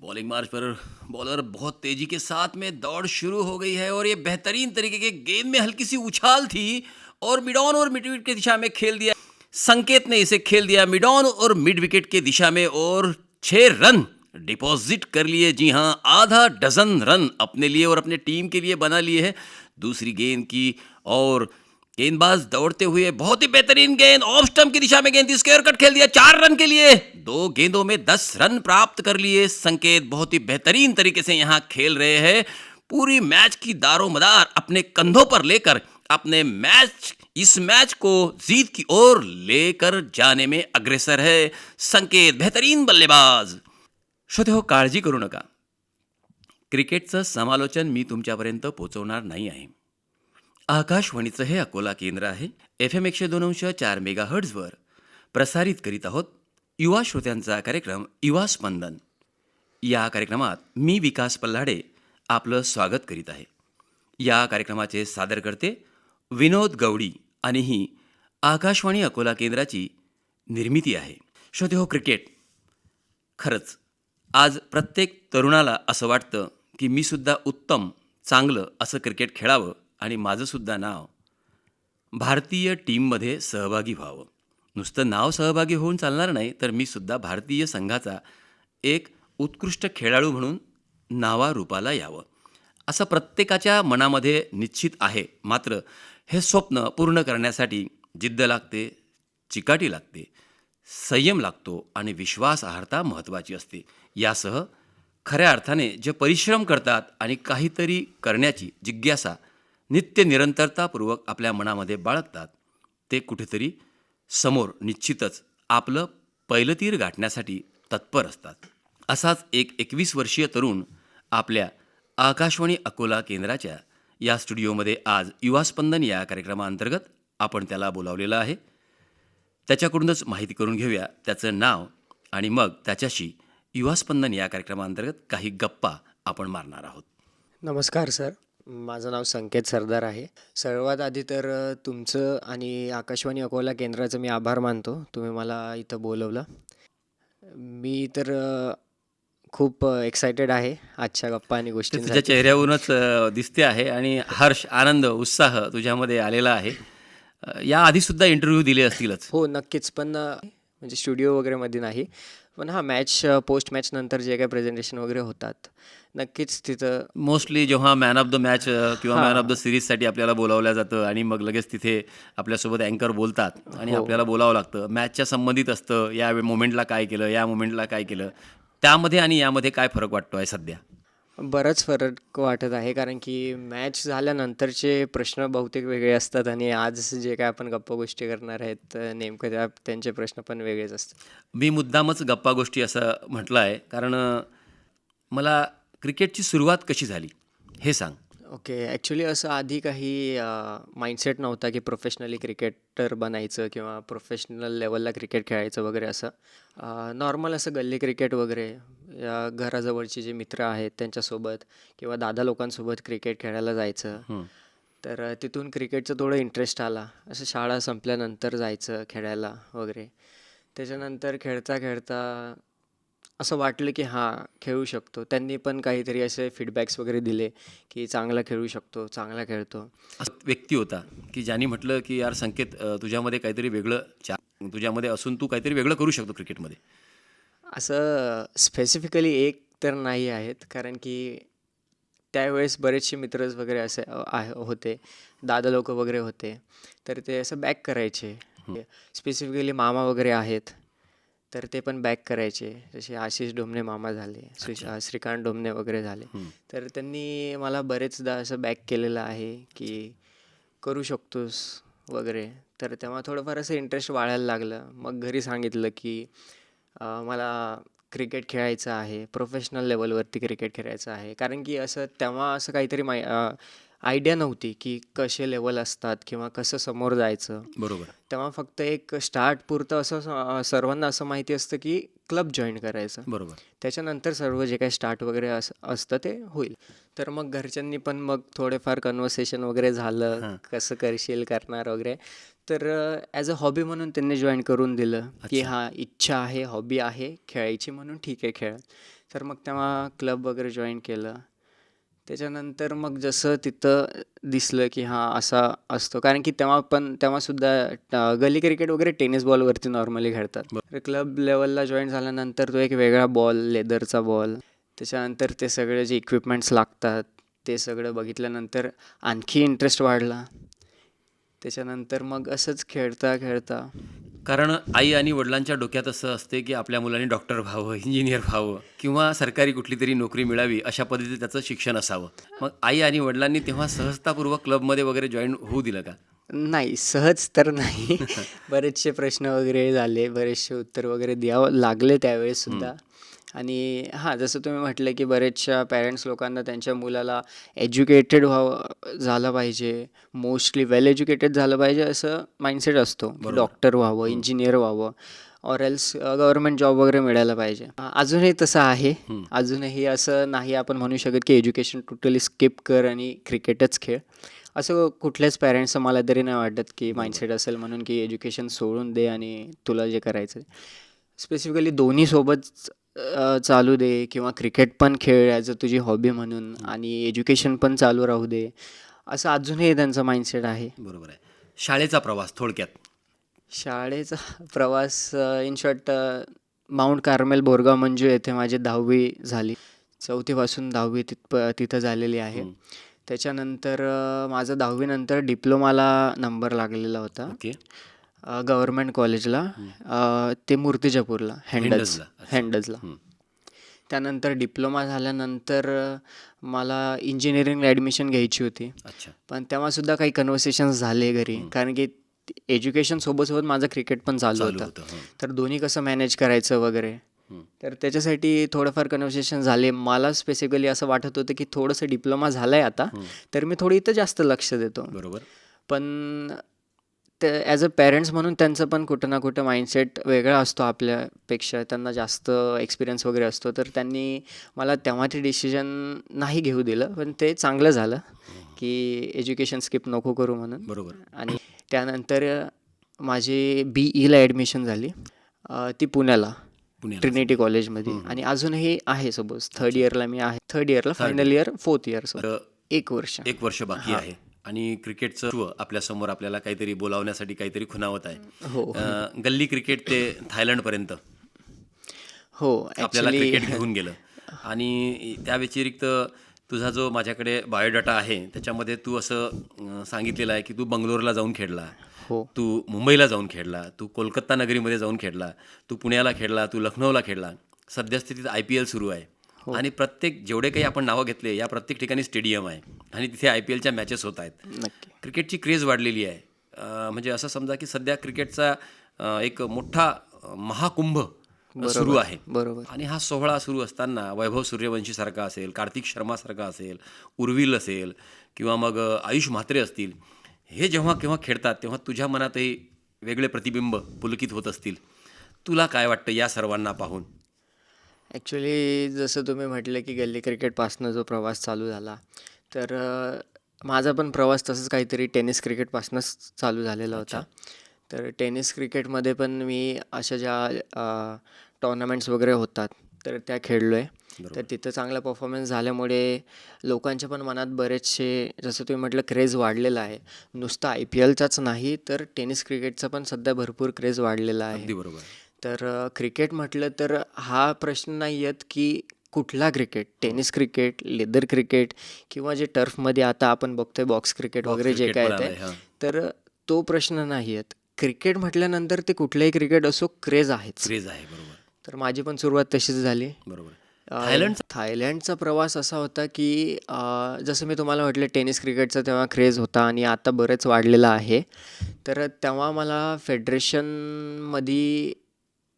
Bowling March पर bowler बहुत तेजी के साथ में दौड़ शुरू हो गई है और ये बेहतरीन तरीके के गेंद में हल्की सी उछाल थी और मिड ऑन और मिड विकेट की दिशा में खेल दिया। संकेत ने इसे खेल दिया मिड ऑन और मिड विकेट की दिशा में और 6 रन डिपॉजिट कर लिए। जी हाँ, आधा डजन रन अपने लिए और अपने टीम के लिए बना लिए हैं। दूसरी गेंद की और गेंदबाज दौड़ते हुए बहुत ही बेहतरीन गेंद ऑफ स्टंप की दिशा में गेंद स्क्वायर कट खेल दिया 4 रन के लिए। 2 गेंदों में 10 रन प्राप्त कर लिए। संकेत बहुत ही बेहतरीन तरीके से यहाँ खेल रहे हैं। पूरी मैच की दारोमदार अपने कंधों पर लेकर अपने इस मैच को जीत की ओर लेकर जाने में अग्रसर है संकेत, बेहतरीन बल्लेबाज। श्रोते हो, काळजी करू नका, क्रिकेटचं समालोचन मी तुमच्यापर्यंत पोहोचवणार नाही आहे. आकाशवाणीचं हे अकोला केंद्र आहे. FM 102.4 मेगाहर्ट्झवर प्रसारित करीत आहोत युवा श्रोत्यांचा कार्यक्रम युवा स्पंदन. या कार्यक्रमात मी विकास पल्लाडे आपलं स्वागत करीत आहे. या कार्यक्रमाचे सादरकर्ते विनोद गवडी आणि ही आकाशवाणी अकोला केंद्राची निर्मिती आहे. श्रोते हो, क्रिकेट खरंच आज प्रत्येक तरुणाला असं वाटतं की मी सुद्धा उत्तम चांगलं असं क्रिकेट खेळावं आणि माझंसुद्धा नाव भारतीय टीममध्ये सहभागी व्हावं. नुसतं नाव सहभागी होऊन चालणार नाही, तर मी सुद्धा भारतीय संघाचा एक उत्कृष्ट खेळाडू म्हणून नावारूपाला यावं असं प्रत्येकाच्या मनामध्ये निश्चित आहे. मात्र हे स्वप्न पूर्ण करण्यासाठी जिद्द लागते, चिकाटी लागते, संयम लागतो आणि विश्वासार्हता महत्त्वाची असते. यासह खऱ्या अर्थाने जे परिश्रम करतात आणि काहीतरी करण्याची जिज्ञासा नित्य निरंतरतापूर्वक आपल्या मनामध्ये बाळगतात, ते कुठेतरी समोर निश्चितच आपलं पहिलं तीर गाठण्यासाठी तत्पर असतात. असाच एक 21 वर्षीय तरुण आपल्या आकाशवाणी अकोला केंद्राच्या या स्टुडिओमध्ये आज युवा स्पंदन या कार्यक्रमाअंतर्गत आपण त्याला बोलावलेलं आहे. त्याच्याकडूनच माहिती करून घेऊया त्याचं नाव आणि मग त्याच्याशी युवा स्पंदन या कार्यक्रमाअंतर्गत काही गप्पा आपण मारणार आहोत. नमस्कार सर, माझं नाव संकेत सरदार आहे. सर्वात आधी तर तुमचं आणि आकाशवाणी अकोला केंद्राचं मी आभार मानतो, तुम्ही मला इथं बोलवलं. मी तर खूप एक्सायटेड आहे आजच्या गप्पा आणि ते तुझ्या गोष्टींसाठी. चेहऱ्यावरूनच दिसते आहे आणि हर्ष, आनंद, उत्साह तुझ्यामध्ये आलेला आहे. या आधीसुद्धा इंटरव्ह्यू दिले असतीलच. हो नक्कीच, पण म्हणजे स्टुडिओ वगैरेमध्ये नाही, पण हा मॅच पोस्ट मॅच नंतर जे काही प्रेझेंटेशन वगैरे होतात नक्कीच तिथं. मोस्टली जेव्हा मॅन ऑफ द मॅच किंवा मॅन ऑफ द हां. सिरीजसाठी आपल्याला बोलावलं जातं आणि मग लगेच तिथे आपल्यासोबत अँकर बोलतात आणि हो. आपल्याला बोलावं लागतं. मॅचच्या संबंधित असतं, या मोमेंटला काय केलं, या मोमेंटला काय केलं. त्यामध्ये आणि यामध्ये काय फरक वाटतो आहे सध्या? बराच फरक वाटत आहे, कारण की मॅच झाल्यानंतरचे प्रश्न बहुतेक वेगळे असतात आणि आज जे काय आपण गप्पा गोष्टी करणार आहेत नेमकं त्यांचे प्रश्न पण वेगळेच असतात. मी मुद्दामच गप्पा गोष्टी असं म्हटलं आहे कारण मला क्रिकेटची सुरुवात कशी झाली हे सांग. ओके, ॲक्च्युली असं आधी काही माइंडसेट नव्हता की प्रोफेशनली क्रिकेटर बनायचं किंवा प्रोफेशनल लेवलला क्रिकेट खेळायचं वगैरे असं. नॉर्मल असं गल्ली क्रिकेट वगैरे या घराजवळचे जे मित्र आहेत त्यांच्यासोबत किंवा दादा लोकांसोबत क्रिकेट खेळायला जायचं. हं. तर तिथून क्रिकेटचं थोडं इंटरेस्ट आला, असं शाळा संपल्यानंतर जायचं खेळायला वगैरे. त्याच्यानंतर खेळता खेळता असं वाटलं की हां, खेळू शकतो. त्यांनी पण काहीतरी असे फीडबॅक्स वगैरे दिले की चांगला खेळू शकतो, चांगला खेळतो. असा व्यक्ती होता की ज्यांनी म्हटलं की यार संकेत, तुझ्यामध्ये काहीतरी वेगळं तुझ्यामध्ये असून तू काहीतरी वेगळं करू शकतो क्रिकेटमध्ये. असं स्पेसिफिकली एक तर नाही आहेत, कारण की त्यावेळेस बरेचसे मित्रच वगैरे असे होते, दादा लोक वगैरे होते, तर ते असं बॅक करायचे. स्पेसिफिकली मामा वगैरे आहेत, तर ते पण बॅक करायचे. जसे आशिष डोमणे मामा झाले, श्रीकांत डोमणे वगैरे झाले. तर त्यांनी मला बरेचदा असं बॅक केलेलं आहे की करू शकतोस वगैरे. तर तेव्हा थोडंफार असं इंटरेस्ट वाढायला लागलं. मग घरी सांगितलं की मला क्रिकेट खेळायचं आहे, प्रोफेशनल लेवलवरती क्रिकेट खेळायचं आहे. कारण की असं तेव्हा असं काहीतरी आयडिया नव्हती की कसे लेवल असतात किंवा कसं समोर जायचं. बरोबर. तेव्हा फक्त एक स्टार्ट पुरतं असं सर्वांना असं माहिती असतं की क्लब जॉईन करायचं. बरोबर. त्याच्यानंतर सर्व जे काही स्टार्ट वगैरे असतं ते होईल. तर मग घरच्यांनी पण मग थोडेफार कन्व्हर्सेशन वगैरे झालं, हां. कसं करशील, करणार वगैरे. तर ॲज अ हॉबी म्हणून त्यांनी जॉईन करून दिलं की अच्छा. हां, इच्छा आहे, हॉबी आहे खेळायची म्हणून ठीक आहे खेळ. तर मग तेव्हा क्लब वगैरे जॉईन केलं. त्याच्यानंतर मग जसं तिथं दिसलं की हां, असा असतो. कारण की तेव्हासुद्धा गली क्रिकेट वगैरे टेनिस बॉलवरती नॉर्मली खेळतात. तर क्लब लेवलला जॉईन झाल्यानंतर तो एक वेगळा बॉल, लेदरचा बॉल, त्याच्यानंतर ते सगळे जे इक्विपमेंट्स लागतात ते सगळं बघितल्यानंतर आणखी इंटरेस्ट वाढला. त्याच्यानंतर मग असंच खेळता खेळता कारण आई आणि वडिलांच्या डोक्यात असं असते की आपल्या मुलांनी डॉक्टर व्हावं, इंजिनियर व्हावं किंवा सरकारी कुठली तरी नोकरी मिळावी, अशा पद्धतीचं त्याचं शिक्षण असावं. मग आई आणि वडिलांनी तेव्हा सहजतापूर्वक क्लबमध्ये वगैरे जॉईन होऊ दिलं का? नाही, सहज तर नाही. बरेचसे प्रश्न वगैरे झाले, बरेचसे उत्तर वगैरे द्यावं लागले त्यावेळेससुद्धा. आणि हां, जसं तुम्ही म्हटलं की बरेचशा पॅरेंट्स लोकांना त्यांच्या मुलाला एज्युकेटेड झालं पाहिजे, मोस्टली वेल एज्युकेटेड झालं पाहिजे असं माइंडसेट असतो, की बरोबर. डॉक्टर व्हावं, इंजिनियर व्हावं ऑर एल्स गव्हर्नमेंट जॉब वगैरे मिळायला पाहिजे. अजूनही तसं आहे. अजूनही असं नाही आपण म्हणू शकत की एज्युकेशन टोटली स्किप कर आणि क्रिकेटच खेळ. असं कुठल्याच पॅरेंट्सचं मला तरी नाही वाटत की माइंडसेट असेल म्हणून की एज्युकेशन सोडून दे आणि तुला जे करायचं आहे. स्पेसिफिकली दोन्ही सोबत चालू दे किंवा क्रिकेट पण खेळ ॲज अ तुझी हॉबी म्हणून आणि एज्युकेशन पण चालू राहू दे, असं अजूनही त्यांचं माइंडसेट आहे. बरोबर आहे. शाळेचा प्रवास थोडक्यात. शाळेचा प्रवास in short mount Carmel Borgaon Manju येथे माझी 10वी झाली. 4थीपासून 10वी तिथं झालेली आहे. त्याच्यानंतर माझा 10वी नंतर डिप्लोमाला नंबर लागलेला होता ओके. गव्हर्नमेंट कॉलेजला, ते मूर्तिजापूरला, हेंडजला. अच्छा. हँडजला. त्यानंतर डिप्लोमा झाल्यानंतर मला इंजिनिअरिंगला ॲडमिशन घ्यायची होती. अच्छा. पण तेव्हासुद्धा काही कन्व्हर्सेशन्स झाले घरी, कारण की एज्युकेशन सोबत माझं क्रिकेट पण चालू चालू होतं. होतं. तर दोन्ही कसं मॅनेज करायचं वगैरे. तर त्याच्यासाठी थोडंफार कन्व्हर्सेशन झाले. मला स्पेसिफिकली असं वाटत होतं की थोडंसं डिप्लोमा झालं आहे आता, तर मी थोडं इथं जास्त लक्ष देतो. बरोबर. पण ते ॲज अ पॅरेंट्स म्हणून त्यांचं पण कुठं ना कुठं माइंडसेट वेगळा असतो आपल्यापेक्षा. त्यांना जास्त एक्सपिरियन्स वगैरे असतो. तर त्यांनी मला तेव्हा ते डिसिजन नाही घेऊ दिलं. पण ते चांगलं झालं की एज्युकेशन स्किप नको करू म्हणून. बरोबर. आणि त्यानंतर माझी BEला ॲडमिशन झाली, ती पुण्याला ट्रिनिटी कॉलेजमध्ये. आणि अजूनही आहे सपोज थर्ड इयरला मी आहे. थर्ड इयरला, फायनल इयर, फोर्थ इयर. तर 1 वर्ष. 1 वर्ष बाकी आहे आणि क्रिकेटचं विश्व आपल्यासमोर आपल्याला काहीतरी बोलावण्यासाठी काहीतरी खुणावत आहे. हो गल्ली क्रिकेट ते थायलंडपर्यंत हो आपल्याला ॲक्च्युली क्रिकेट घेऊन गेलं. आणि त्या व्यतिरिक्त तुझा जो माझ्याकडे बायोडाटा आहे त्याच्यामध्ये तू असं सांगितलेलं आहे की तू बंगलोरला जाऊन खेळला, हो तू मुंबईला जाऊन खेळला, तू कोलकाता नगरीमध्ये जाऊन खेळला, तू पुण्याला खेळला, तू लखनौला खेळला. सद्यस्थितीत IPL सुरू आहे आणि प्रत्येक जेवढे काही आपण नावं घेतले या प्रत्येक ठिकाणी स्टेडियम आहे आणि तिथे IPLच्या मॅचेस होत आहेत. नक्की. क्रिकेटची क्रेज वाढलेली आहे. म्हणजे असं समजा की सध्या क्रिकेटचा एक मोठा महाकुंभ सुरू आहे. बरोबर. आणि हा सोहळा सुरू असताना वैभव सूर्यवंशीसारखा असेल, कार्तिक शर्मासारखा असेल, उर्विल असेल किंवा मग आयुष म्हात्रे असतील, हे जेव्हा केव्हा खेळतात तेव्हा तुझ्या मनातही वेगळे प्रतिबिंब पुलकित होत असतील. तुला काय वाटतं या सर्वांना पाहून? ॲक्च्युली जसं तुम्ही म्हटलं की गल्ली क्रिकेटपासनं जो प्रवास चालू झाला, तर माझा पण प्रवास तसंच काहीतरी टेनिस क्रिकेटपासूनच चालू झालेला होता. तर टेनिस क्रिकेटमध्ये पण मी अशा ज्या टॉर्नामेंट्स वगैरे होतात तर त्या खेळलो आहे. तर तिथं चांगला परफॉर्मन्स झाल्यामुळे लोकांच्या पण मनात बरेचसे, जसं तुम्ही म्हटलं, क्रेज वाढलेला आहे. नुसतं IPLचाच नाही तर टेनिस क्रिकेटचा पण सध्या भरपूर क्रेज वाढलेला आहे. अगदी बरोबर. तर क्रिकेट म्हटलं तर हा प्रश्न नाही येत की कुठला cricket, tennis cricket, leather cricket किंवा जे टर्फमध्ये आता आपण बघतोय बॉक्स क्रिकेट वगैरे जे काय पण येते, आलंय, हां. तर तो प्रश्न नाही येत. क्रिकेट म्हटल्यानंतर ते कुठलंही क्रिकेट असो, क्रेज आहेच. क्रेज आहे. बरोबर. तर माझी पण सुरुवात तशीच झाली. बरोबर. थायलंडचा प्रवास असा होता की जसं मी तुम्हाला म्हटलं टेनिस क्रिकेटचा तेव्हा क्रेज होता आणि आता बरेच वाढलेला आहे. तर तेव्हा मला फेडरेशनमध्ये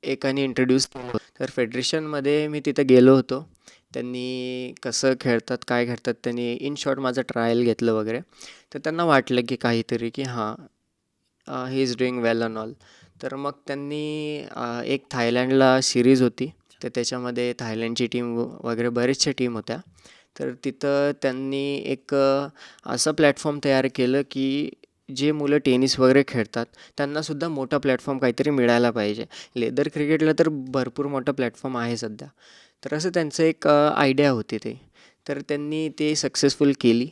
एकाने इंट्रोड्यूस केलं. तर फेडरेशनमध्ये मी तिथं गेलो होतो. त्यांनी कसं खेळतात, काय खेळतात, त्यांनी इन शॉर्ट माझं ट्रायल घेतलं वगैरे. तर त्यांना वाटलं की काहीतरी की हां, he is doing well and all. तर मग त्यांनी एक थायलंडला सिरीज होती, तर त्याच्यामध्ये थायलंडची टीम वगैरे बरेचशा टीम होत्या. तर तिथं त्यांनी एक असं प्लॅटफॉर्म तयार केलं की जे मुलं टेनिस वगैरे खेळतात त्यांनासुद्धा मोठा प्लॅटफॉर्म काहीतरी मिळायला पाहिजे. लेदर क्रिकेटला तर भरपूर मोठा प्लॅटफॉर्म आहे सध्या. तर असं त्यांचं एक आयडिया होती ते. तर त्यांनी ते सक्सेसफुल केली.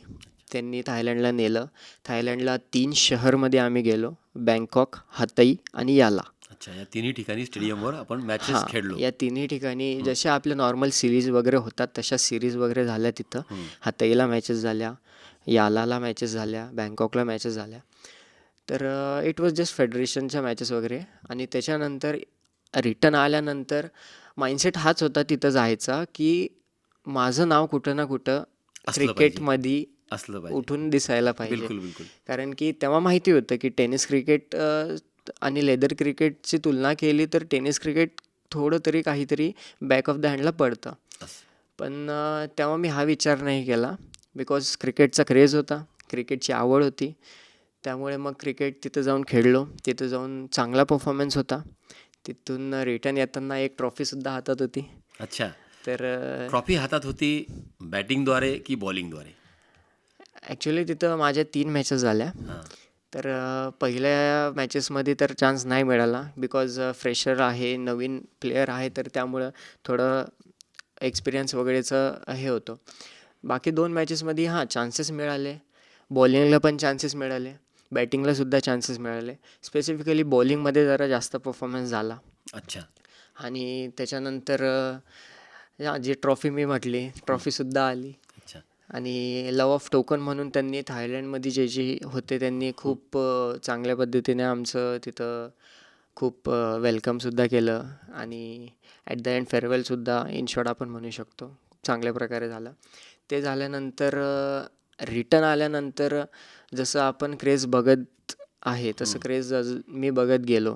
त्यांनी थायलंडला नेलं. थायलंडला 3 शहरमध्ये आम्ही गेलो. बँकॉक, हतई आणि याला. अच्छा, या तिन्ही ठिकाणी स्टेडियमवर आपण मॅचेस हां, खेळलो. या तिन्ही ठिकाणी जशा आपल्या नॉर्मल सिरीज वगैरे होतात तशा सिरीज वगैरे झाल्या तिथं. हतईला मॅचेस झाल्या, यालाला मॅचेस झाल्या, बँकॉकला मॅचेस झाल्या. तर इट वॉज जस्ट फेडरेशनच्या मॅचेस वगैरे. आणि त्याच्यानंतर रिटर्न आल्यानंतर माइंडसेट हाच होता तिथं जायचा की माझं नाव कुठं ना कुठं असलं पाहिजे. क्रिकेटमध्ये असलं पाहिजे. उठून दिसायला पाहिजे. बिलकुल बिलकुल. कारण की तेव्हा माहिती होतं की टेनिस क्रिकेट आणि लेदर क्रिकेटची तुलना केली तर टेनिस क्रिकेट थोडं तरी काहीतरी बॅक ऑफ द हँडला पडतं. असं. पण तेव्हा मी हा विचार नाही केला बिकॉज क्रिकेटचा क्रेज होता, क्रिकेटची आवड होती. त्यामुळे मग क्रिकेट तिथं जाऊन खेळलो. तिथं जाऊन चांगला परफॉर्मन्स होता. तिथून रिटर्न येताना एक ट्रॉफीसुद्धा हातात होती. अच्छा, तर ट्रॉफी हातात होती बॅटिंगद्वारे की बॉलिंगद्वारे? ॲक्च्युली तिथं माझ्या 3 मॅचेस झाल्या. हां. तर पहिल्या मॅचेसमध्ये तर चान्स नाही मिळाला बिकॉज फ्रेशर आहे, नवीन प्लेयर आहे, तर त्यामुळं थोडं एक्सपिरियन्स वगैरेचं हे होतं. बाकी 2 मॅचेसमध्ये चान्सेस मिळाले. बॉलिंगला पण चान्सेस मिळाले, बॅटिंगलासुद्धा चान्सेस मिळाले. स्पेसिफिकली बॉलिंगमध्ये जरा जास्त परफॉर्मन्स झाला. अच्छा. आणि त्याच्यानंतर जी ट्रॉफी मी म्हटली, ट्रॉफीसुद्धा आली. अच्छा. आणि लव ऑफ टोकन म्हणून त्यांनी थायलंडमध्ये जे होते त्यांनी खूप चांगल्या पद्धतीने आमचं तिथं खूप वेलकमसुद्धा केलं. आणि ॲट द एंड फेअरवेलसुद्धा इन शॉर्ट आपण म्हणू शकतो चांगल्या प्रकारे झालं. ते झाल्यानंतर रिटर्न आल्यानंतर जसं आपण क्रेज बघत आहे तसं क्रेज मी बघत गेलो.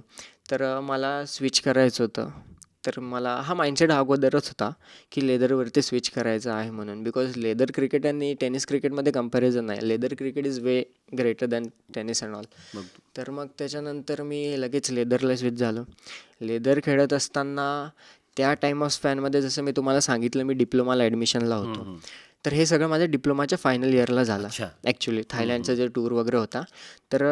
तर मला स्विच करायचं होतं. तर मला हा माइंडसेट अगोदरच होता की लेदरवरती स्विच करायचं आहे म्हणून. बिकॉज लेदर क्रिकेट आणि टेनिस क्रिकेटमध्ये कंपॅरिझन नाही. Leather cricket is way greater than tennis and all. मग तर मग त्याच्यानंतर मी लगेच लेदरला स्विच झालो. लेदर खेळत असताना त्या टाईम ऑफ स्पॅनमध्ये जसं मी तुम्हाला सांगितलं मी डिप्लोमाला ॲडमिशनला होतो. तर हे सगळं माझ्या डिप्लोमाच्या फायनल इयरला झालं. अच्छा. ॲक्च्युली थायलंडचा जे टूर वगैरे होता तर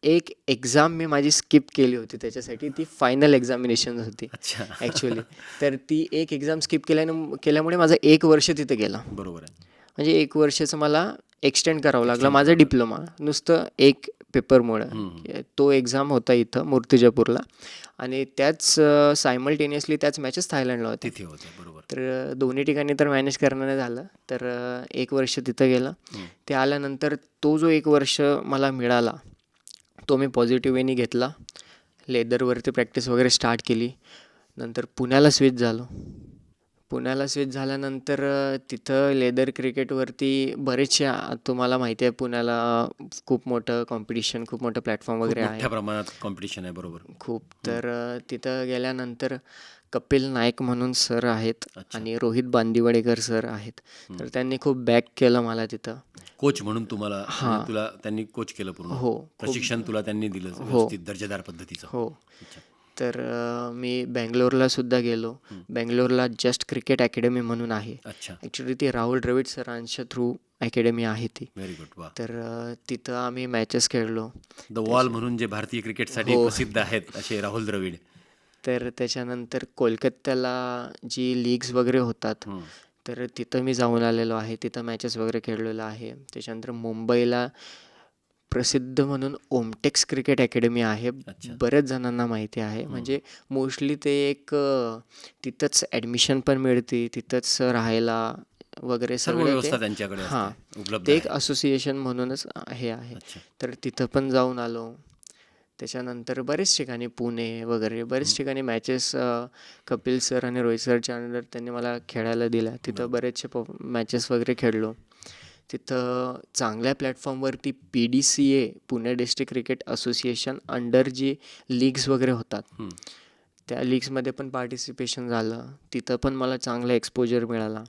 एक एक्झाम मी माझी स्किप केली होती त्याच्यासाठी. ती फायनल एक्झामिनेशन होती अच्छा. ॲक्च्युली. तर ती एक एक्झाम स्किप केल्यामुळे माझं 1 वर्ष तिथे गेलं. बरोबर आहे. म्हणजे 1 वर्षाचं मला एक्सटेंड करावं लागलं माझं डिप्लोमा नुसतं एक पेपरमुळं. तो एक्झाम होता इथं मूर्तिजापूरला आणि त्याच सायमल्टेनियसली त्याच मॅचेस थायलंडला होत्या. तिथे होते. बरोबर. तर दोन्ही ठिकाणी तर मॅनेज करणं नाही झालं. तर 1 वर्ष तिथं गेलं. ते आल्यानंतर तो जो 1 वर्ष मला मिळाला तो मी पॉझिटिव्ह वेनी घेतला. लेदरवरती प्रॅक्टिस वगैरे स्टार्ट केली. नंतर पुण्याला स्विच झालो. पुण्याला स्विच झाल्यानंतर तिथं लेदर क्रिकेटवरती बरेचसे तुम्हाला माहिती आहे पुण्याला खूप मोठं कॉम्पिटिशन, खूप मोठं प्लॅटफॉर्म खूप वगैरे आहे. मोठ्या प्रमाणात कॉम्पिटिशन आहे. बरोबर. खूप. तर तिथं गेल्यानंतर कपिल नाईक म्हणून सर आहेत अच्छा. आणि रोहित बांदिवडेकर सर आहेत. तर त्यांनी खूप बॅक केलं मला तिथं. कोच म्हणून तुम्हाला म्हणजे तुला त्यांनी कोच केलं पूर्ण. हो. प्रशिक्षण तुला त्यांनी दिलं व्यवस्थित दर्जेदार पद्धतीचं. हो. अच्छा. तर मी बँगलोरला सुद्धा गेलो. बँगलोरला जस्ट क्रिकेट अकॅडमी म्हणून आहे. अच्छा. ॲक्च्युली ती राहुल द्रविड सरांच्या थ्रू अकॅडमी आहे ती. Very good. वा. तर तिथं आम्ही मॅचेस खेळलो. द वॉल म्हणून जे भारतीय क्रिकेटसाठी प्रसिद्ध आहेत असे राहुल द्रविड. तर त्याच्यानंतर कोलकात्याला जी लीग्स वगैरे होतात तर तिथं मी जाऊन आलेलो आहे. तिथं मॅचेस वगैरे खेळलेलो आहे. त्याच्यानंतर मुंबईला प्रसिद्ध म्हणून ओमटेक्स क्रिकेट अकॅडमी आहे. बऱ्याच जणांना माहिती आहे. म्हणजे मोस्टली ते एक तिथंच ॲडमिशन पण मिळते, तिथंच राहायला वगैरे सर्व सगळं व्यवस्था त्यांच्याकडे असते, उपलब्ध ते एक आहे. असोसिएशन म्हणूनच हे आहे. अच्छा. तर तिथं पण जाऊन आलो. त्याच्यानंतर बरेच ठिकाणी पुणे वगैरे बरेच ठिकाणी मॅचेस कपिल सर आणि रोहित सरच्या अंडर त्यांनी मला खेळायला दिल्या. तिथं बरेचसे मॅचेस वगैरे खेळलो. तिथं चांगल्या प्लॅटफॉर्मवरती PDCA Pune district cricket association under जी लीग्स वगैरे होतात त्या लीग्समध्ये पण पार्टिसिपेशन झालं. तिथं पण मला चांगला एक्सपोजर मिळाला.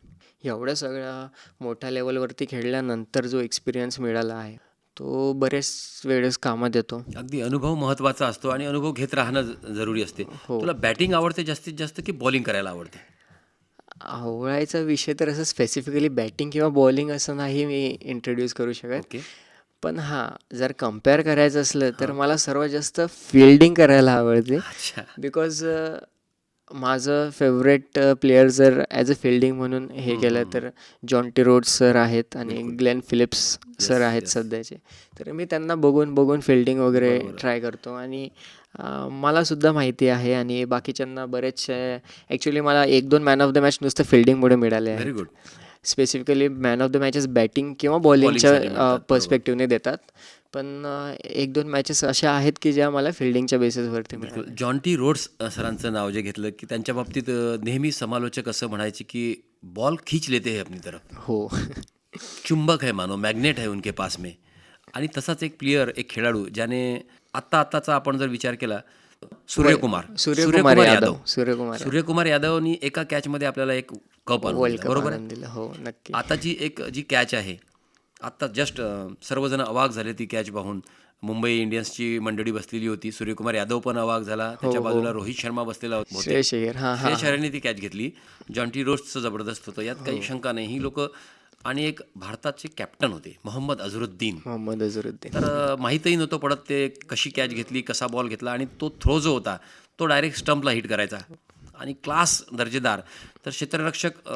एवढ्या सगळ्या मोठ्या लेवलवरती खेळल्यानंतर जो एक्सपिरियन्स मिळाला आहे, तो बरेच वेळेस कामात येतो. अगदी अनुभव महत्त्वाचा असतो आणि अनुभव घेत राहणं जरुरी असते. हो. तुला बॅटिंग आवडते जास्तीत जास्त की बॉलिंग करायला आवडते? आवडायचा विषय तर असं स्पेसिफिकली बॅटिंग किंवा बॉलिंग असं नाही मी इंट्रोड्यूस करू शकत. ओके. पण हां, जर कम्पेअर करायचं असलं तर मला सर्वात जास्त फील्डिंग करायला आवडते. अच्छा. बिकॉज माझं फेवरेट प्लेयर जर ॲज अ फील्डिंग म्हणून हे केलं तर जॉन्टी रोड्स सर आहेत आणि बिलकुल. ग्लेन फिलिप्स सर आहेत येस. सध्याचे. तर मी त्यांना बघून बघून फील्डिंग वगैरे बरोबर आहे. ट्राय करतो आणि मलासुद्धा माहिती आहे आणि बाकीच्यांना बरेचसे ॲक्च्युली मला 1-2 मॅन ऑफ द मॅच नुसतं फील्डिंगमुळे मिळाले व्हेरी आहेत. Good. Specifically man of the matches batting किंवा बॉलिंगसाठी बॉलिंगच्या मिळतात. बरोबर. पर्स्पेक्टिव्हने देतात. पण 1-2 मॅचेस अशा आहेत की ज्या मला फील्डिंगच्या बेसिसवरती बिलकुल. मिळाल्या. जॉन्टी रोड्स सरांचं नाव जे घेतलं की त्यांच्या बाबतीत नेहमी समालोचक असं म्हणायचे की बॉल खींच लेते हैं अपनी तरफ. हो. चुंबक है मानो, मैग्नेट है उनके पास में. आणि तसाच एक प्लेयर, एक खेळाडू ज्याने आत्ताचा आपण जर विचार केला, सूर्यकुमार सूर्यकुमार यादव. सूर्यकुमार यादव. सूर्यकुमार यादवनी एका कॅचमध्ये आपल्याला एक कप आणून वर्ल्ड दिला, कप बरोबर आणून आहे. दिलं. हो, नक्की. आताची एक जी कॅच आहे, आत्ता जस्ट सर्वजण अवाक झाले ती कॅच पाहून. मुंबई इंडियन्सची मंडळी बसलेली होती, सूर्यकुमार यादव पण अवाक झाला, त्याच्या हो. बाजूला रोहित शर्मा बसलेला होता. श्रेयस अय्यर. हां, हां. श्रेयस अय्यरने ती कॅच घेतली. जॉन्टी रोड्सचं जबरदस्त होतं, यात काही शंका नाही. ही लोक आणि एक भारताचे कॅप्टन होते मोहम्मद अझरुद्दीन. मोहम्मद अझरुद्दीन. तर माहीतही नव्हतं पडत ते कशी कॅच घेतली, कसा बॉल घेतला आणि तो थ्रो जो होता तो डायरेक्ट स्टंपला हिट करायचा आणि क्लास दर्जेदार. तर क्षेत्ररक्षक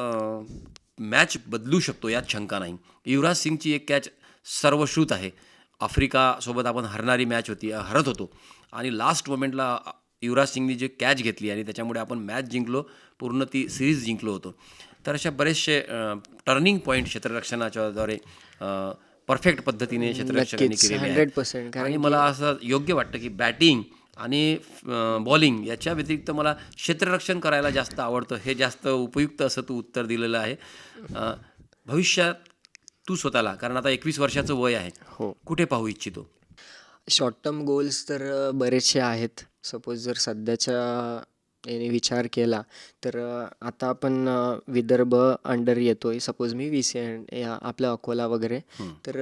मॅच बदलू शकतो यात शंका नाही. युवराज सिंगची एक कॅच सर्वश्रुत आहे. आफ्रिकासोबत आपण हरणारी मॅच होती, हरत होतो आणि लास्ट मोमेंटला युवराज सिंगनी जे कॅच घेतली आणि त्याच्यामुळे आपण मॅच जिंकलो, पूर्ण ती सिरीज जिंकलो होतो. तर अशा बरेचसे टर्निंग पॉईंट क्षेत्ररक्षणाच्याद्वारे परफेक्ट पद्धतीने क्षेत्ररक्षकांनी नक्कीच. केलेले आहेत. 100% कारण आणि की मला असं योग्य वाटतं की बॅटिंग आणि बॉलिंग याच्या व्यतिरिक्त मला क्षेत्ररक्षण करायला जास्त आवडतं. हे जास्त उपयुक्त असं तू उत्तर दिलेलं आहे. भविष्यात तू स्वतःला, कारण आता 21 वर्षाचं वय आहे, हो. कुठे पाहू इच्छितो? शॉर्ट टर्म गोल्स तर बरेचसे आहेत. सपोज जर सध्याच्या याने विचार केला तर आता आपण विदर्भ अंडर येतोय. सपोज मी VC आपलं अकोला वगैरे. तर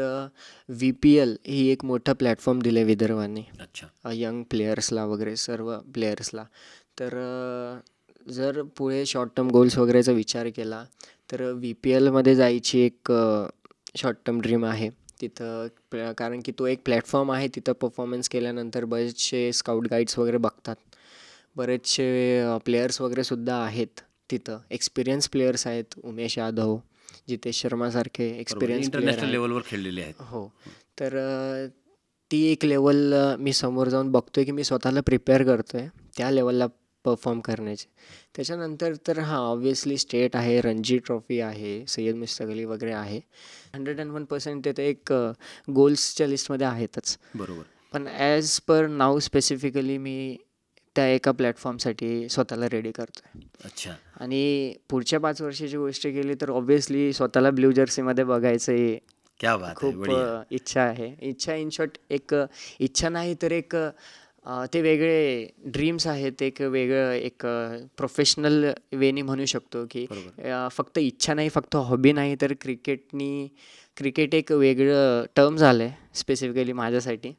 VPL ही एक मोठं प्लॅटफॉर्म दिलं आहे विदर्भाने अच्छा. यंग प्लेयर्सला वगैरे सर्व प्लेयर्सला. तर जर पुढे शॉर्ट टर्म गोल्स वगैरेचा विचार केला तर VPLमध्ये जायची एक शॉर्ट टर्म ड्रीम आहे. तिथं कारण की तो एक प्लॅटफॉर्म आहे. तिथं परफॉर्मन्स केल्यानंतर बरेचसे स्काउट गाईड्स वगैरे बघतात. बरेचसे प्लेयर्स वगैरेसुद्धा आहेत तिथं. एक्सपिरियन्स प्लेयर्स आहेत. उमेश यादव, जितेश शर्मासारखे एक्सपिरियन्स प्लेयर इंटरनॅशनल आहेत. लेवलवर खेळलेले आहेत. हो. तर ती एक लेवल मी समोर जाऊन बघतोय की मी स्वतःला प्रिपेअर करतोय त्या लेवलला परफॉर्म करण्याचे. त्याच्यानंतर तर हां, ऑब्व्हियसली स्टेट आहे, रणजी ट्रॉफी आहे, सय्यद मुश्ताक अली वगैरे आहे. 101% ते तर एक गोल्सच्या लिस्टमध्ये आहेतच. बरोबर. पण ॲज पर नाऊ स्पेसिफिकली मी त्या एका प्लॅटफॉर्मसाठी स्वतःला रेडी करतोय. अच्छा. आणि पुढच्या 5 वर्षाची गोष्ट केली तर ऑब्व्हियसली स्वतःला ब्ल्यू जर्सीमध्ये बघायचं हे क्या बात है, खूप बढिया. इच्छा आहे. इच्छा इन शॉर्ट एक इच्छा नाही तर एक ते वेगळे ड्रीम्स आहेत. एक वेगळं एक प्रोफेशनल वेनी म्हणू शकतो की बरोबर. फक्त इच्छा नाही, फक्त हॉबी नाही, तर क्रिकेट एक वेगळं टर्म झालं आहे स्पेसिफिकली माझ्यासाठी.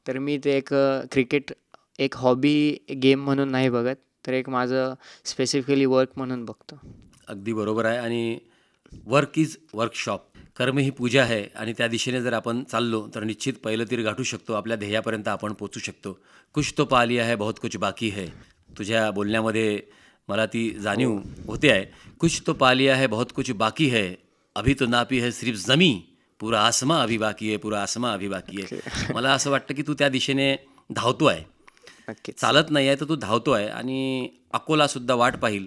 तर मी ते एक क्रिकेट एक हॉबी गेम म्हणून नाही बघत, तर एक माझं स्पेसिफिकली वर्क म्हणून बघतो. अगदी बरोबर आहे. आणि वर्क इज वर्कशॉप. कर्म ही पूजा आहे आणि त्या दिशेने जर आपण चाललो तर निश्चित पहिलं तीर गाठू शकतो. आपल्या ध्येयापर्यंत आपण पोचू शकतो. कुछ तो पा लिया है, बहुत कुछ बाकी है. तुझ्या बोलण्यामध्ये मला ती जाणीव होते आहे. कुछ तो पा लिया है, बहुत कुछ बाकी है. अभी तो नापी है सिर्फ जमी, पुरा आसमां अभी बाकी है, पुरा आसमां अभी बाकी है. मला असं वाटतं की तू त्या दिशेने धावतो आहे. नक्कीच. चालत नाही आहे तर तू धावतो आहे आणि अकोलासुद्धा वाट पाहील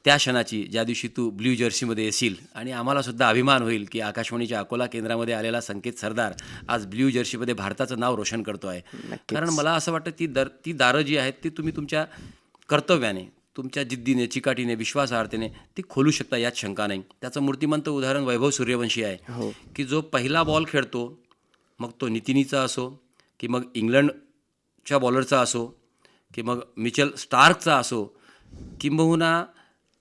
त्या क्षणाची, ज्या दिवशी तू ब्ल्यू जर्सीमध्ये येशील. आणि आम्हालासुद्धा अभिमान होईल की आकाशवाणीच्या अकोला केंद्रामध्ये आलेला संकेत सरदार आज ब्ल्यू जर्सीमध्ये भारताचं नाव रोशन करतो आहे. कारण मला असं वाटतं ती दारं जी आहेत ती तुम्ही तुमच्या कर्तव्याने, तुमच्या जिद्दीने, चिकाटीने, विश्वासार्हतेने ती खोलू शकता, यात शंका नाही. त्याचं मूर्तिमंत उदाहरण वैभव सूर्यवंशी आहे. हो. की जो पहिला बॉल खेळतो, मग तो नितिनीचा असो की मग इंग्लंडच्या बॉलरचा असो की मग मिचेल स्टार्कचा असो, किंबहुना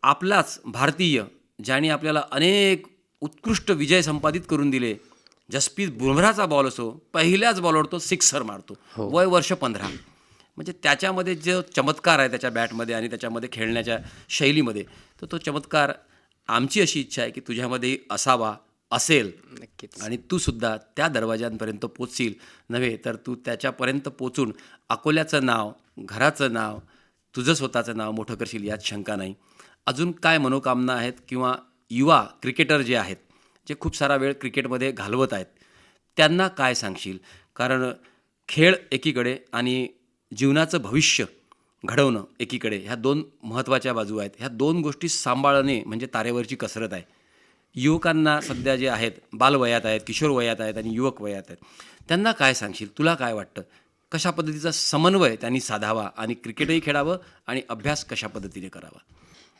आपलाच भारतीय ज्याने आपल्याला अनेक उत्कृष्ट विजय संपादित करून दिले. जसप्रीत बुमराहचा बॉल असो, पहिल्याच बॉलवर तो सिक्सर मारतो. वय वर्ष 15. म्हणजे त्याच्यामध्ये जो चमत्कार आहे त्याच्या बॅटमध्ये आणि त्याच्यामध्ये खेळण्याच्या शैलीमध्ये, तर तो चमत्कार आमची अशी इच्छा आहे की तुझ्यामध्ये असावा, असेल, नक्कीच. आणि तू सुद्धा त्या दरवाजांपर्यंत पोचशील. नव्हे तर तू त्याच्यापर्यंत पोचून अकोल्याचं नाव, घराचं नाव, तुझं स्वतःचं नाव मोठं करशील यात शंका नाही. अजून काय मनोकामना आहेत किंवा युवा क्रिकेटर जे आहेत, जे खूप सारा वेळ क्रिकेटमध्ये घालवत आहेत, त्यांना काय सांगशील? कारण खेळ एकीकडे आणि जीवनाचं भविष्य घडवणं एकीकडे, ह्या 2 महत्त्वाच्या बाजू आहेत. ह्या 2 गोष्टी सांभाळणे म्हणजे तारेवरची कसरत आहे. युवकांना सध्या जे आहेत, बालवयात आहेत, किशोर वयात आहेत आणि युवक वयात आहेत, त्यांना काय सांगशील? तुला काय वाटतं? कशा पद्धतीचा समन्वय त्यांनी साधावा आणि क्रिकेटही खेळावं आणि अभ्यास कशा पद्धतीने करावा?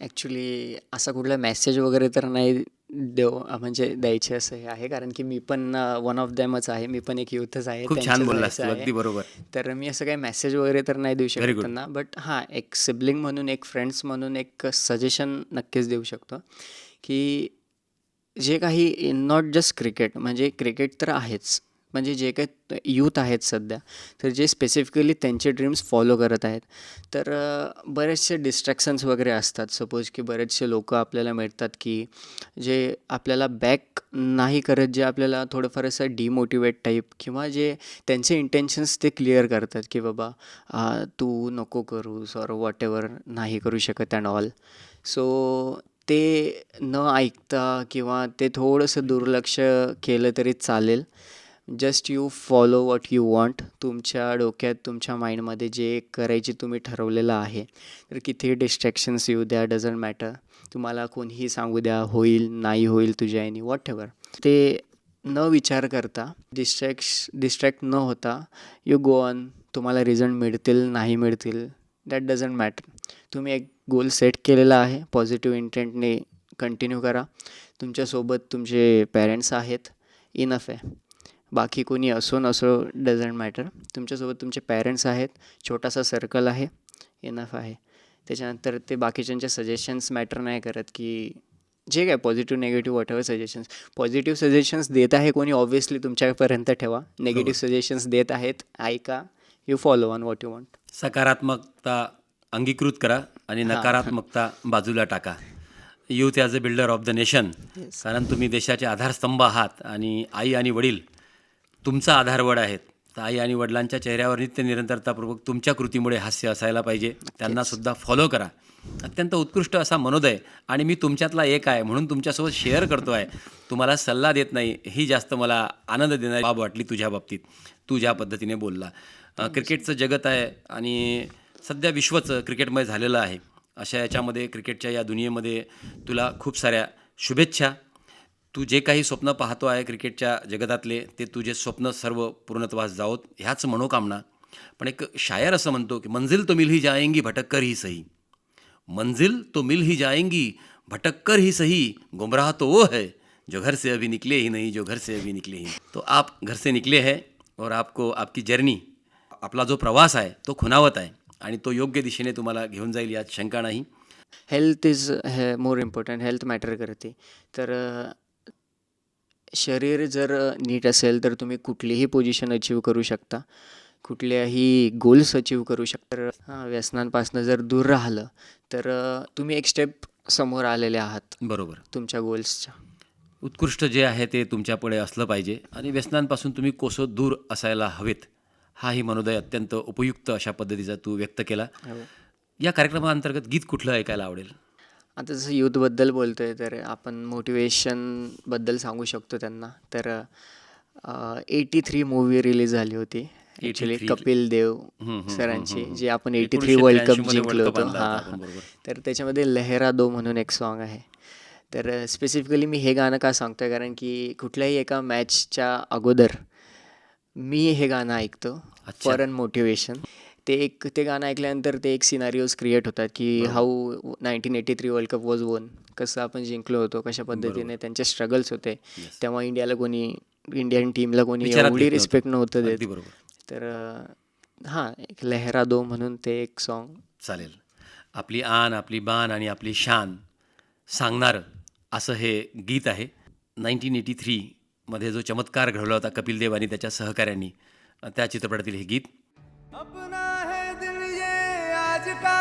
ॲक्च्युली असा कुठला मेसेज वगैरे तर नाही म्हणजे द्यायचे असं हे आहे, कारण की मी पण वन ऑफ दॅमच आहे. मी पण एक यूथच आहे, खूप छान त्यांच्याच बोललास वयाचा तू, आहे. अगदी बरोबर. तर मी असं काही मेसेज वगैरे तर नाही देऊ व्हेरी शकत गुड. त्यांना. बट हां, एक सिबलिंग म्हणून, एक फ्रेंड्स म्हणून एक सजेशन नक्कीच देऊ शकतो, की जे काही नॉट जस्ट क्रिकेट, म्हणजे क्रिकेट तर आहेच, म्हणजे जे काही यूथ आहेत सध्या, तर जे स्पेसिफिकली त्यांचे ड्रीम्स फॉलो करत आहेत, तर बरेचसे डिस्ट्रॅक्शन्स वगैरे असतात. सपोज की बरेचसे लोक आपल्याला मिळतात की जे आपल्याला बॅक नाही करत, जे आपल्याला थोडंफार असं डिमोटिवेट टाईप, किंवा जे त्यांचे इंटेन्शन्स ते क्लिअर करतात की बाबा तू नको करूस ऑर वॉट एव्हर, नाही करू शकत अँड ऑल. सो ते न ऐकता किंवा ते थोडंसं दुर्लक्ष केलं तरी चालेल. Just you follow what you want. तुमच्या डोक्यात, तुमच्या माइंडमध्ये जे करायचे तुम्ही ठरवलेलं आहे, तर कितीही डिस्ट्रॅक्शन्स येऊ द्या, डझंट मॅटर. तुम्हाला कोणीही सांगू द्या, होईल नाही होईल तुझ्या ह्यानी, वॉट एव्हर, ते न विचार करता, डिस्ट्रॅक्ट न होता, यू गो ऑन. तुम्हाला रिझल्ट मिळतील नाही मिळतील, दॅट डझंट मॅटर. तुम्ही एक गोल सेट केलेला आहे, पॉझिटिव्ह इंटेंटने कंटिन्यू करा. तुमच्यासोबत तुमचे पॅरेंट्स आहेत, इनफ आहे. बाकी कोणी असो नसो, डझंट मॅटर. तुमच्यासोबत तुमचे पॅरेंट्स आहेत, छोटासा सर्कल आहे, इनफ आहे. त्याच्यानंतर ते बाकीच्यांचे सजेशन्स मॅटर नाही करत, की जे काय positive negative whatever suggestions. Positive suggestions देत आहे कोणी, ऑब्व्हियसली तुमच्यापर्यंत ठेवा. निगेटिव्ह सजेशन्स देत आहेत, ऐका, you follow on what you want. सकारात्मकता अंगीकृत करा आणि हां. नकारात्मकता बाजूला टाका. Youth as a builder of the nation. Yes. कारण तुम्ही देशाचे आधारस्तंभ आहात आणि आई आणि वडील तुमचा आधारवड आहेत. तर आई आणि वडिलांच्या चेहऱ्यावर नित्य निरंतरतापूर्वक तुमच्या कृतीमुळे हास्य असायला पाहिजे. त्यांनासुद्धा फॉलो करा. अत्यंत उत्कृष्ट असा मनोदय, आणि मी तुमच्यातला एक आहे म्हणून तुमच्यासोबत शेअर करतो आहे. तुम्हाला सल्ला देत नाही, ही जास्त मला आनंद देणारी बाब वाटली तुझ्या बाबतीत, तू ज्या पद्धतीने बोलला. क्रिकेटचं जगत आहे आणि सध्या विश्वच क्रिकेटमय झालेलं आहे. अशा याच्यामध्ये, क्रिकेटच्या या दुनियेमध्ये तुला खूप साऱ्या शुभेच्छा. तू जे काही स्वप्न पाहतो आहे क्रिकेटच्या जगतातले, ते तुझे स्वप्न सर्व पूर्णत्वास जावोत, ह्याच मनोकामना. पण एक शायर असं म्हणतो की मंजिल तो मिल ही जाएंगी भटक कर ही सही. मंजिल तो मिल ही जाएंगी भटक कर ही सही, गुमराह तो वो है जो घर से अभी निकले ही नहीं, जो घर से अभी निकले ही नहीं. तो आप घर से निकले हैं और आपको आपकी जर्नी, आपला जो प्रवास आहे तो खुणावत आहे आणि तो योग्य दिशेने तुम्हाला घेऊन जाईल यात शंका नाही. Health is more important. Health matter करते. तर शरीर जर नीट असेल तर तुम्ही कुठलीही पोझिशन अचीव करू शकता, कुठल्याही गोल्स अचीव करू शकता. तर व्यसनांपासून जर दूर राहिलं तर तुम्ही एक स्टेप समोर आलेले आहात बरोबर. तुमच्या गोल्सच्या. उत्कृष्ट जे आहे ते तुमच्यापुढे असलं पाहिजे आणि व्यसनांपासून तुम्ही कोसो दूर असायला हवेत. हाही मनोदय अत्यंत उपयुक्त अशा पद्धतीचा तू व्यक्त केला. हो. या कार्यक्रमाअंतर्गत गीत कुठलं ऐकायला आवडेल? आता जसं यूथबद्दल बोलतो आहे, तर आपण मोटिवेशनबद्दल सांगू शकतो त्यांना. तर 83 मूव्ही रिलीज झाली होती ॲक्च्युली, 83. कपिल देव हं, हं, सरांची, हं. जे आपण 83 वर्ल्ड 1983 कप मध्ये जिंकलो वर्ल्ड कप होतो. आणला होता हां, आपण, हां. बरोबर. तर त्याच्यामध्ये लहेरा दो म्हणून एक सॉन्ग आहे. तर स्पेसिफिकली मी हे गाणं का सांगतो आहे, कारण की कुठल्याही एका मॅचच्या अगोदर मी हे गाणं ऐकतो अच्छा. For an motivation. ते गाणं ऐकल्यानंतर ते एक सिनारिओज क्रिएट होतात की बरोबर. How 1983 world cup was one. कसं आपण जिंकलो होतो, कशा पद्धतीने बरोबर. त्यांचे स्ट्रगल्स होते. Yes. तेव्हा इंडियन टीमला कोणी विचारात एवढी घेत नव्हतं. रिस्पेक्ट नव्हतं अगदी देत. बरोबर. तर हां, एक लहरा दो म्हणून ते एक सॉन्ग. चालेल. आपली आन, आपली बान आणि आपली शान सांगणारं असं हे गीत आहे. 1983 मध्ये जो चमत्कार घडवला होता कपिल देव आणि त्याच्या सहकाऱ्यांनी, त्या चित्रपटातील हे गीत. अपना है दिल ये आज का,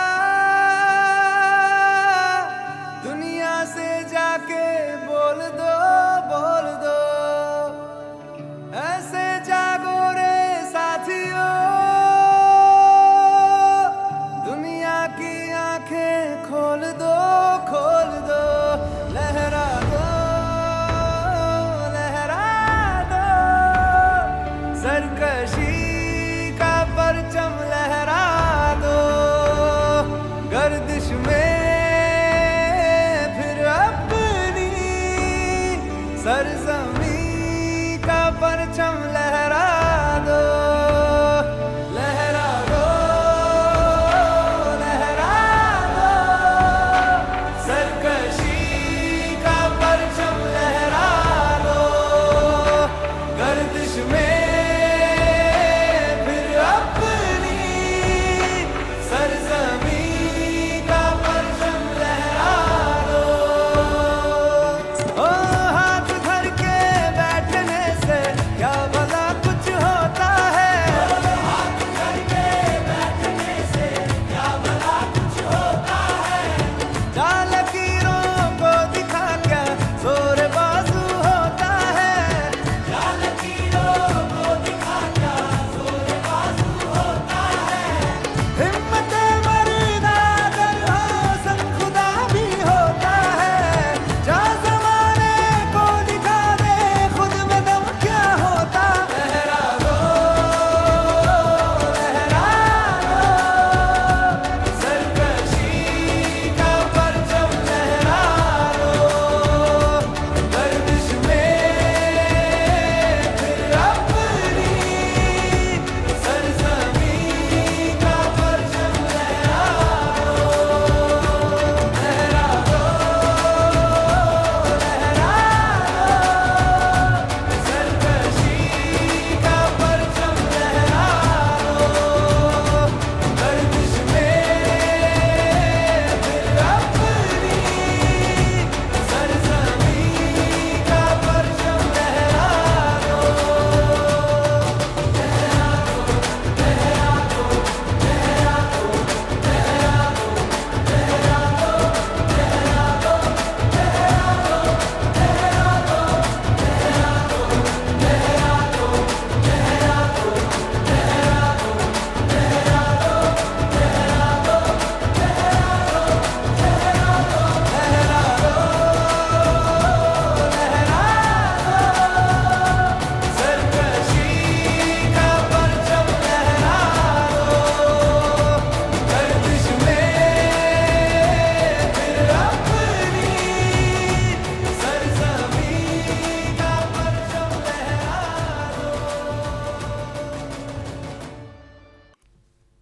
दुनिया से जाके बोल दो, ऐसे जागो रे साथियों, दुनिया की आंखें खोल दो, लहरा दो, सरकशी का परचम लहरा दो, गर्दिश में फिर अपनी सरजमी का परचम लहरा दो, लहरा दो, सरकशी का परचम लहरा दो, गर्दिश में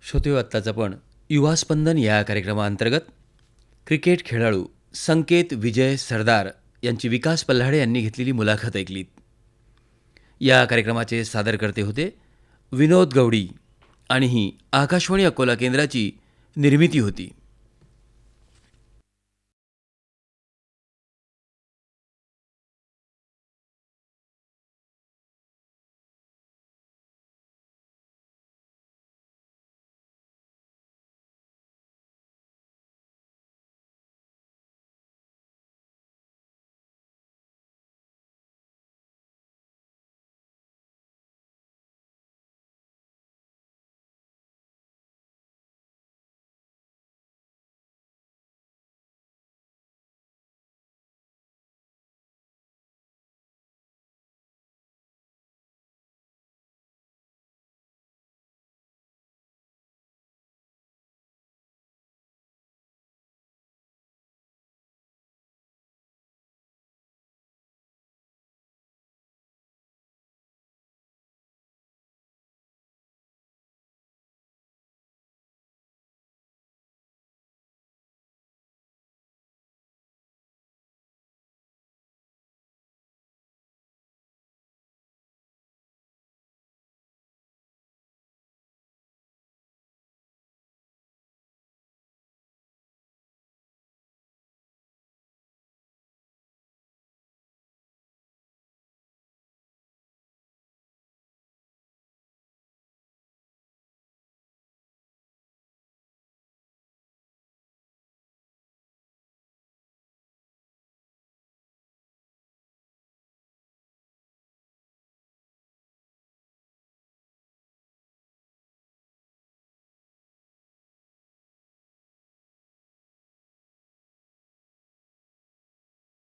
श्रोते, आत्ताच आपण युवा स्पंदन या कार्यक्रमाअंतर्गत क्रिकेट खेळाडू संकेत विजय सरदार यांची विकास पल्हाडे यांनी घेतलेली मुलाखत ऐकलीत. या कार्यक्रमाचे सादरकर्ते होते विनोद गवडी आणि ही आकाशवाणी अकोला केंद्राची निर्मिती होती.